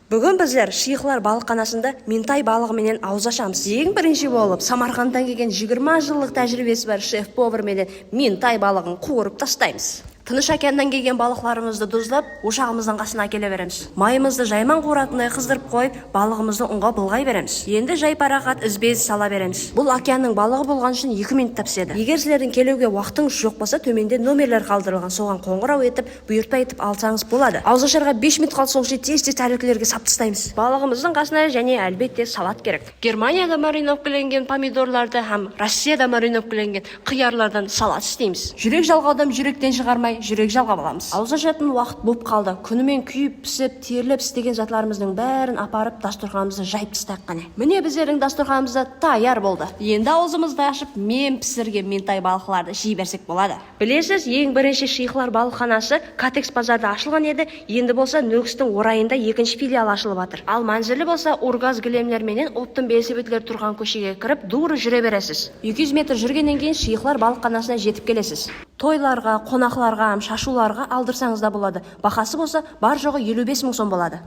Бүгін біздер Шейхлар балықханасында ментай балығы менен ауыз ашамыз. Ең бірінші болып Самарқандтан келген 20 жылдық тәжірибесі бар шеф-повар менен ментай балығын қуырып тастаймыз. Тыныш океаннан келген балықларымызды дұзлап, ошағымыздың қасына әкеле береміз. Майымызды жайман қуыратындай қыздырып қойып, балығымызды ұнға былғай береміз. Енді жайпарақат ізбез сала береміз. Бұл океанның балығы болған үшін 2 минутта піседі. Егер сіздердің келуге уақытыңыз жоқ болса, төменде номерлер қалдырылған, соған қоңырау етіп, бұйыртпа етіп алсаңыз болады. Ауыз ашарға 5 минут қалса соң тез-тез тәрелкелерге сап тастаймыз. Балығымыздың қасына және әлбетте салат керек. Германияда мариновкіленген помидорларды һәм Россияда мариновкіленген қиярлардан салат істейміз. Жүрек жалғаудан жүректен шығармай жүрек жалғап аламыз. Ауыз ашатын уақыт боп қалды. Күнімен күйіп, пісіп, теріліп істеген затларымыздың бәрін апарып дастарханымызды жайып тастайық қане. Міне біздердің дастарханымыз даяр болды. Енді аузымызды ашып, мен пісірген ментай балықларды жей берсек болады. Білесіз, ең бірінші Шейхлар балықханасы Катекс базарда ашылған еді, енді болса Нүкістің орайында екінші филиал ашылып жатыр. Ал манзілі болса Ургаз гілемлер менен оптың белсебетлер тұрған көшеге кіріп, дұры жүре бересіз. 200 метр жүргеннен кейін Шейхлар балықханасына жетіп келесіз. Тойларға, қонақларға, шашуларға алдырсаңыз да болады. Бақасы болса бар жоғы 55 мың сом болады.